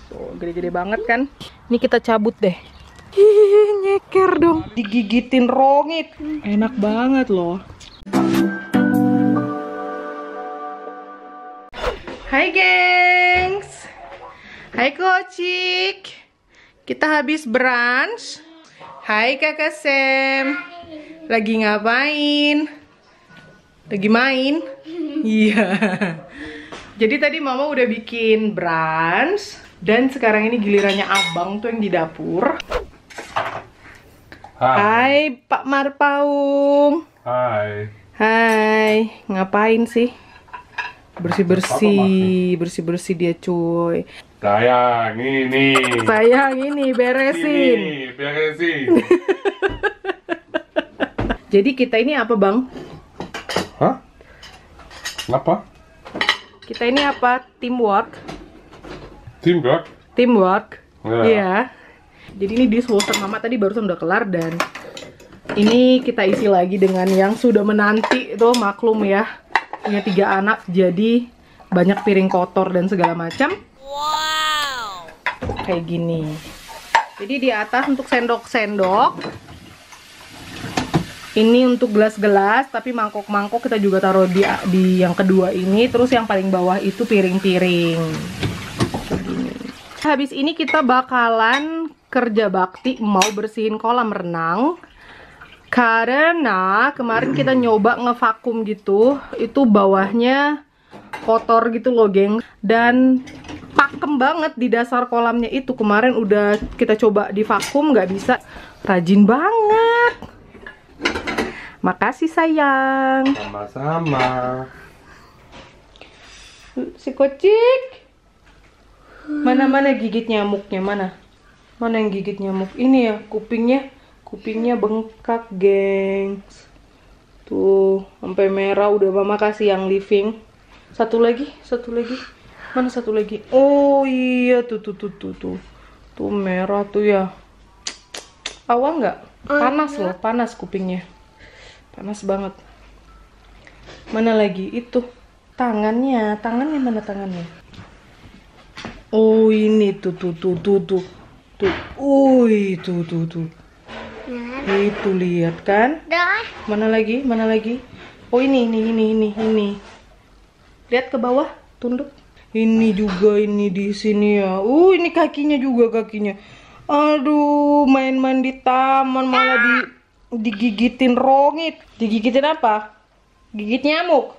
Tuh, gede-gede banget kan. Ini kita cabut deh. Ih, nyeker dong. Digigitin rongit. Enak banget loh. Hai gengs. Hai Kocik. Kita habis brunch. Hai Kakak Sam. Lagi ngapain? Lagi main? Iya. Jadi tadi Mama udah bikin brunch. Dan sekarang ini gilirannya Abang tuh yang di dapur. Hai Pak Marpaung. Hai. Hai. Ngapain sih? Bersih-bersih dia cuy. Sayang ini. Sayang ini beresin. Ini, beresin. Jadi kita ini apa Bang? Hah? Kenapa? Kita ini apa? Teamwork. Teamwork? Teamwork. Ya. Iya. Jadi ini dishwasher Mama tadi barusan udah kelar dan ini kita isi lagi dengan yang sudah menanti tuh, maklum ya. Punya 3 anak jadi banyak piring kotor dan segala macam. Wow. Kayak gini. Jadi di atas untuk sendok-sendok. Ini untuk gelas-gelas, tapi mangkok-mangkok kita juga taruh di yang kedua ini. Terus yang paling bawah itu piring-piring. Habis ini kita bakalan kerja bakti mau bersihin kolam renang. Karena kemarin kita nyoba ngevakum gitu, itu bawahnya kotor gitu loh geng. Dan pakem banget di dasar kolamnya itu. Kemarin udah kita coba divakum, nggak bisa. Rajin banget. Makasih sayang. Sama-sama. Si Kocik. Mana gigit nyamuknya, mana yang gigit nyamuk? Ini ya, kupingnya bengkak gengs. Tuh sampai merah. Udah Mama kasih yang living. Satu lagi mana satu lagi? Oh iya, tuh merah tuh ya. Awas nggak? Panas loh, panas kupingnya, panas banget. Mana lagi itu? Tangannya mana tangannya? Oh ini tuh. Uy, tuh. Itu lihat kan? Mana lagi? Oh ini. Lihat ke bawah, tunduk. Ini juga, ini di sini ya. Ini kakinya. Aduh, main-main di taman malah digigitin rongit. Digigitin apa? Gigit nyamuk.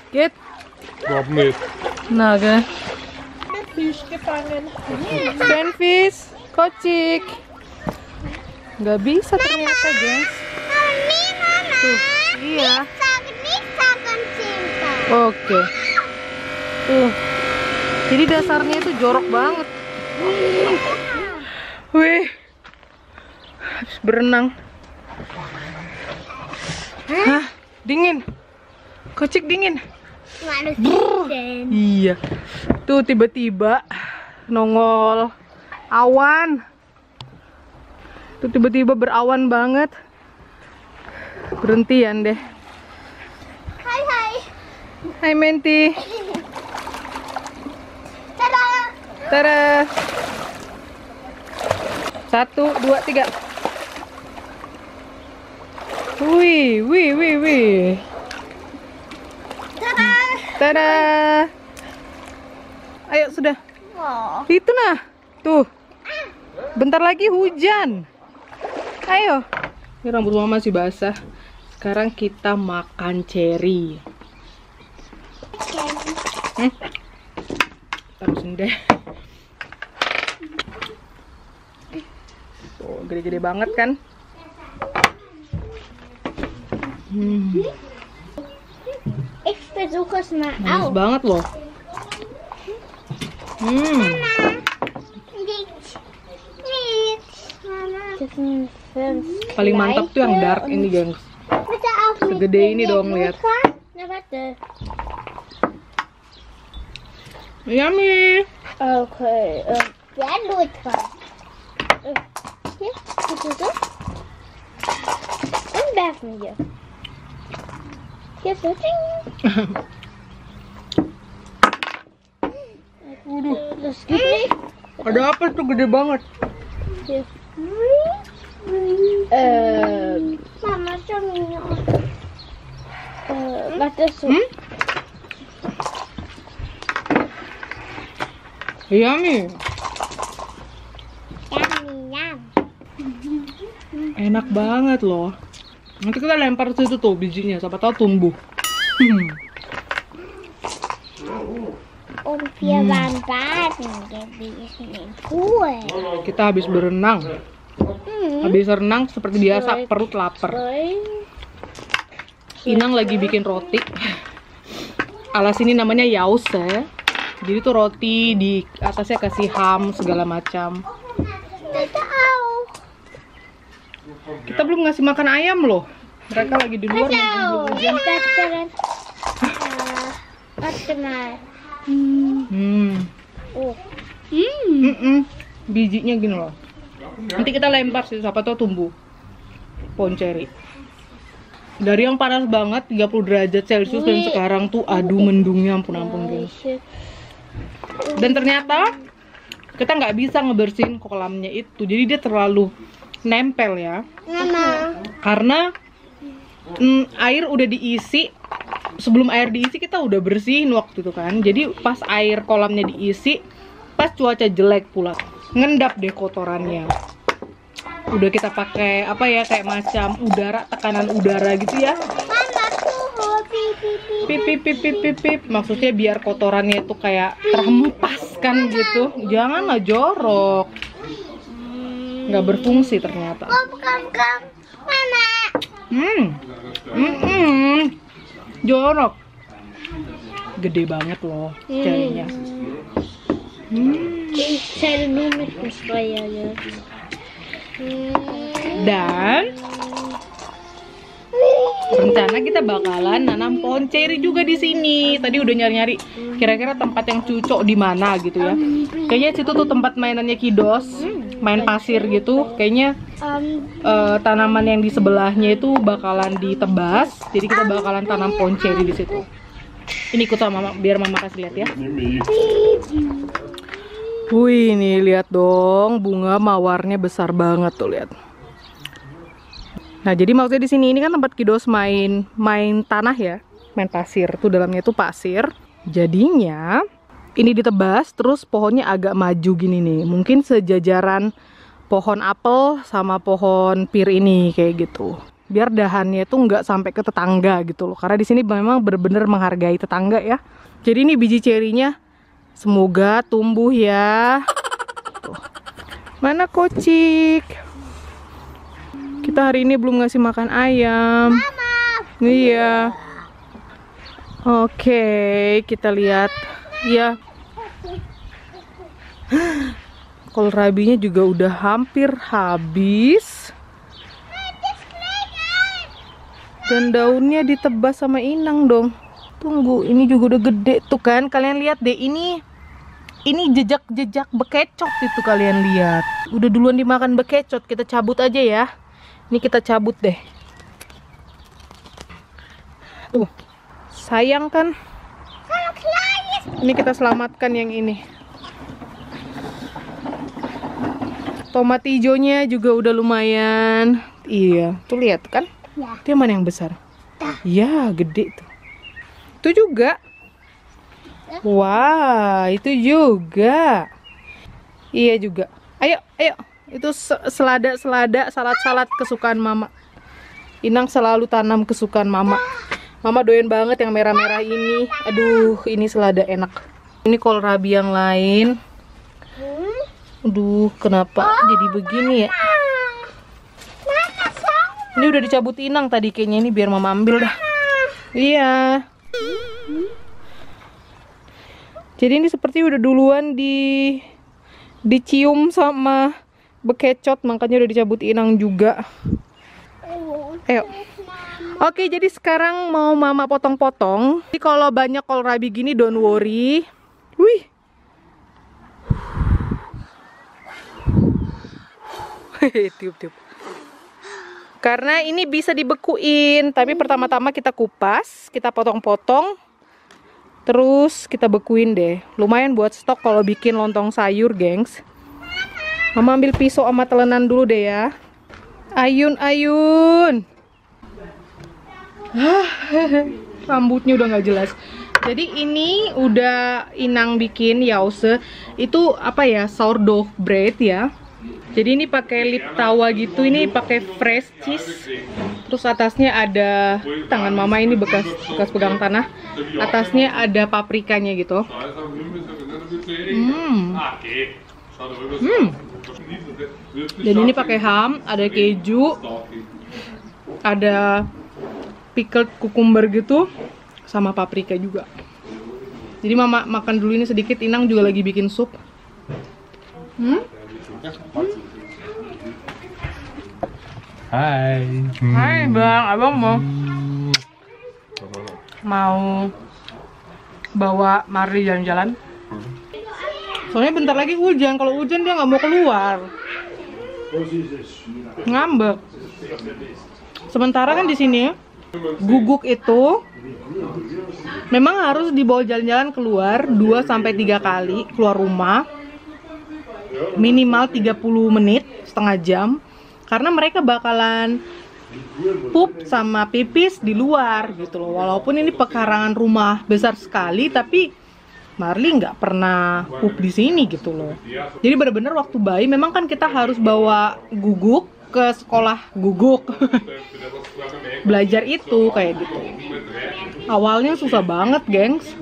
Git. 2 menit. Naga. Benfish, Kocik. Nggak bisa ternyata, guys. Tuh, iya. Oke. Tuh. Jadi dasarnya itu jorok banget. Wih. Habis berenang. Hah? Dingin. Kocik dingin. Iya. Tuh tiba-tiba nongol awan. Tuh tiba-tiba berawan banget. Berhentian deh. Hai Menti. Tada. 1, 2, 3. Wih. Tada. Ayo sudah. Itu nah. Tuh. Bentar lagi hujan. Ayo. Ini rambut Mama masih basah. Sekarang kita makan cherry. Tarusin deh. Tuh, gede-gede banget kan? Ik verzoek het maar Manis banget loh. Paling mantap tuh yang dark ini, gengs. Segede ini dong, lihat. Yummy. Oké, ja, doe het gewoon. Ja, goed zo. En blijf met je. Ja, zo. Terus gini. Ada apa tuh gede banget? Mama ceminya. Mata sup. Yummy. Yum. Enak banget loh. Nanti kita lempar situ tuh bijinya, siapa tahu tumbuh. Und wir waren baden gewesen im Pool. Kita habis berenang. Habis renang seperti biasa perut lapar. Inang lagi bikin roti. Alas ini namanya yause. Jadi tuh roti di atasnya kasih ham segala macam. Kita auch. Kita belum ngasih makan ayam loh. Mereka lagi di luar. Warte mal. Oh. Bijinya gini loh. Nanti kita lempar sih, siapa tahu tumbuh pohon ceri. Dari yang panas banget 30 derajat Celcius dan sekarang tuh aduh mendungnya ampun guys. Dan ternyata kita nggak bisa ngebersihin kolamnya itu, jadi dia terlalu nempel ya. Mama. Karena air udah diisi. Sebelum air diisi kita udah bersihin waktu itu kan. Jadi pas air kolamnya diisi, pas cuaca jelek pula, ngendap deh kotorannya. Udah kita pakai apa ya, kayak macam udara, tekanan udara gitu ya. Mama tuh Pip. Maksudnya biar kotorannya itu kayak terhempaskan gitu. Janganlah jorok. Nggak berfungsi ternyata. Kom. Mama. Jorok. Gede banget loh cerinya. Ich zähle nur mit dem Steuer jetzt. Dan rencana kita bakalan nanam pohon ceri juga di sini. Tadi udah nyari-nyari kira-kira tempat yang cocok di mana gitu ya. Kayaknya situ tuh tempat mainannya Kidos, main pasir gitu. Kayaknya tanaman yang di sebelahnya itu bakalan ditebas. Jadi kita bakalan tanam pohon ceri di situ. Ini ikut sama mama, biar mama kasih lihat ya. Wih, nih lihat dong, bunga mawarnya besar banget tuh, lihat. Nah, jadi maksudnya di sini ini kan tempat Kidos main tanah ya, main pasir. Tuh dalamnya tuh pasir. Jadinya ini ditebas, terus pohonnya agak maju gini nih. Mungkin sejajaran pohon apel sama pohon pir ini kayak gitu. Biar dahannya tuh nggak sampai ke tetangga gitu loh. Karena di sini memang benar-benar menghargai tetangga ya. Jadi ini biji cerinya semoga tumbuh ya. Tuh. Mana Kocik? Kita hari ini belum ngasih makan ayam. Mama. Iya. Oke, kita lihat. Ya. Kohlrabinya juga udah hampir habis. Dan daunnya ditebas sama Inang dong. Tunggu, ini juga udah gede tuh kan. Kalian lihat deh, ini jejak-jejak bekecot itu kalian lihat. Udah duluan dimakan bekecot, kita cabut aja ya. Ini kita cabut deh. Tuh, sayang kan? Ini kita selamatkan yang ini. Tomat hijaunya juga udah lumayan. Iya, tuh lihat kan? Ya. Dia mana yang besar? Ya, gede tuh. Itu juga. Wah, itu juga. Iya juga. Ayo. Itu selada, salad kesukaan mama. Inang selalu tanam kesukaan mama. Mama doyan banget yang merah-merah ini. Aduh, ini selada enak. Ini kohlrabi yang lain. Aduh, kenapa jadi begini ya? Ini udah dicabut Inang tadi kayaknya, ini biar mama ambil dah. Iya. Jadi ini seperti udah duluan dicium sama bekecot, makanya udah dicabut Inang juga. Ayo. Oke, jadi sekarang mau mama potong-potong. Jadi kalau banyak kohlrabi gini don't worry. Wih. Tiup-tiup. Karena ini bisa dibekuin, tapi pertama-tama kita kupas, kita potong-potong. Terus kita bekuin deh. Lumayan buat stok kalau bikin lontong sayur, gengs. Mama ambil pisau sama telenan dulu deh ya. Ayun, Ayun. Rambutnya udah nggak jelas. Jadi ini udah Inang bikin yause. Itu apa ya? Sourdough bread ya. Jadi ini pakai lip tawa gitu. Ini pakai fresh cheese. Terus atasnya ada tangan mama ini bekas pegang tanah. Atasnya ada paprikanya gitu. Dan ini pakai ham, ada keju, ada pickled cucumber gitu, sama paprika juga. Jadi mama makan dulu ini sedikit. Inang juga lagi bikin sup. Hai. Hai bang, abang mau bawa Marley jalan-jalan. Soalnya bentar lagi hujan. Kalau hujan dia nggak mau keluar, ngambek. Sementara kan di sini guguk itu memang harus dibawa jalan-jalan keluar 2-3 kali keluar rumah, minimal 30 menit, setengah jam. Karena mereka bakalan pup sama pipis di luar gitu loh. Walaupun ini pekarangan rumah besar sekali, tapi Marley nggak pernah pup di sini gitu loh. Jadi bener-bener waktu bayi memang kan kita harus bawa guguk ke sekolah guguk. Belajar itu kayak gitu. Awalnya susah banget, gengs.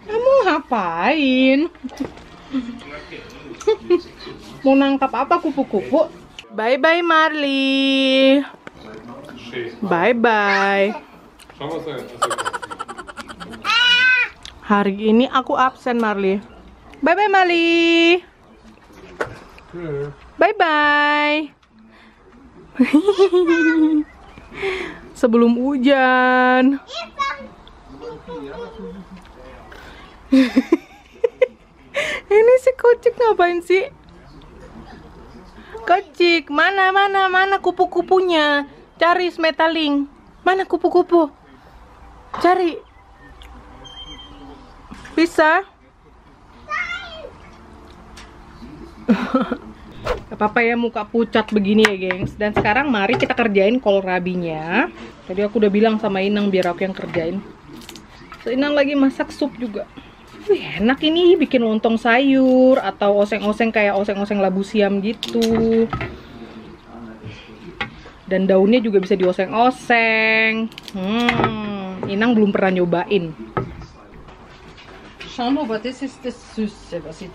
Kamu ngapain? Mau nangkap apa kupu-kupu? Bye-bye Marley. Bye-bye. Hari ini aku absen Marley. Bye-bye Marley. Bye-bye. Sebelum hujan. Ini si kucing ngapain sih? Kocik, mana kupu-kupunya? Cari Smetaling. Mana kupu-kupu? Cari. Bisa? Gak apa-apa ya muka pucat begini ya, gengs. Dan sekarang mari kita kerjain kohlrabinya. Tadi aku udah bilang sama Inang biar aku yang kerjain. So, Inang lagi masak sup juga. Wih, enak ini bikin lontong sayur atau oseng-oseng kayak oseng-oseng labu siam gitu. Dan daunnya juga bisa dioseng-oseng. Inang belum pernah nyobain. Schau mal, aber das ist das Süße, was ich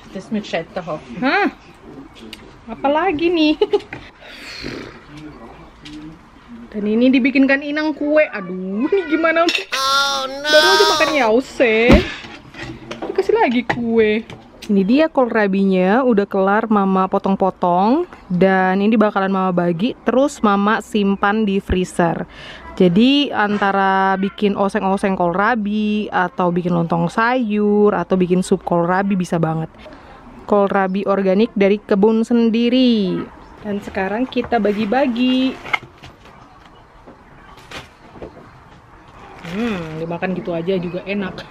das mit Scheiterhaufen. Hah? Apalagi nih? Dan ini dibikinkan Inang kue. Aduh, ini gimana? Baru aja makan yause. Kasih lagi kue. Ini dia kohlrabinya udah kelar mama potong-potong. Dan ini bakalan mama bagi. Terus mama simpan di freezer. Jadi antara bikin oseng-oseng kohlrabi, atau bikin lontong sayur, atau bikin sup kohlrabi bisa banget. Kohlrabi organik dari kebun sendiri. Dan sekarang kita bagi-bagi. Dimakan gitu aja juga enak.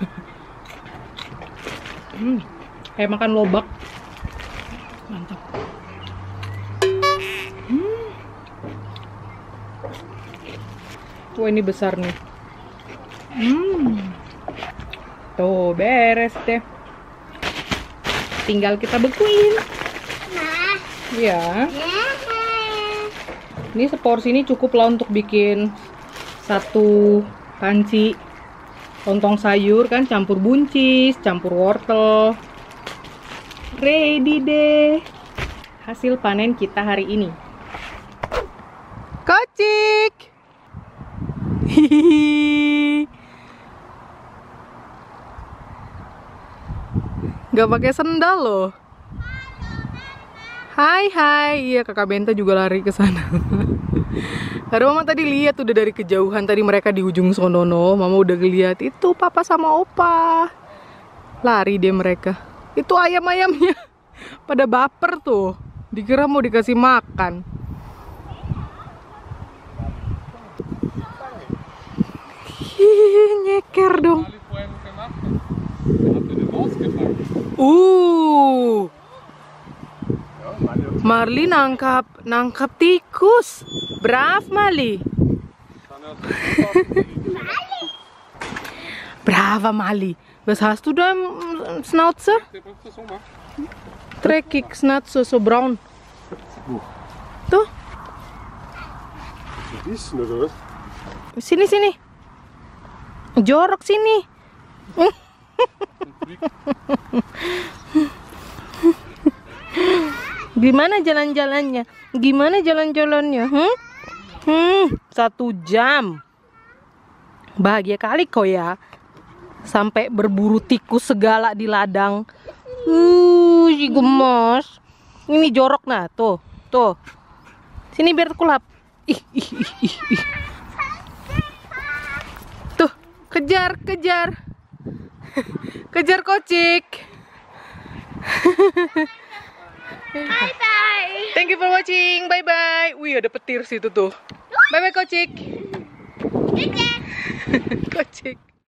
Kayak makan lobak. Mantap. Wah, ini besar nih. Tuh, beres deh. Tinggal kita bekuin. Ya. Ini seporsi ini cukup lah untuk bikin satu panci lontong sayur kan, campur buncis, campur wortel. Ready deh. Hasil panen kita hari ini. Kocik. Hihihi. Gak pakai sendal loh. Hai. Iya, kakak Benta juga lari ke sana. Karena mama tadi lihat udah dari kejauhan, tadi mereka di ujung sonono. Mama udah ngeliat itu papa sama opa. Lari deh mereka. Itu ayam-ayamnya pada baper tuh. Dikira mau dikasih makan. Hihihi, nyeker dong. vorher noch gemacht hat. Er hat den Maus gefangen. Ja, Mali hat Marli nangkap tikus. Brav, Mali. kann er so Brava, Mali. Was hast du da im Schnauzer? Der braucht das so machen. Dreckig Schnauzer, so braun. Tuh, Gebissen oder was? sini. Jorok sini. Gimana jalan-jalannya? Gimana jalan-jalannya? 1 jam. Bahagia kali kau ya. Sampai berburu tikus segala di ladang. Si gemes. Ini jorok nah, tuh. Sini biar kulap. Ih. Tuh, kejar. Kejar kocik. Bye bye. Thank you for watching. Bye bye. Wih, ada petir situ tuh. Bye bye kocik. Kocik.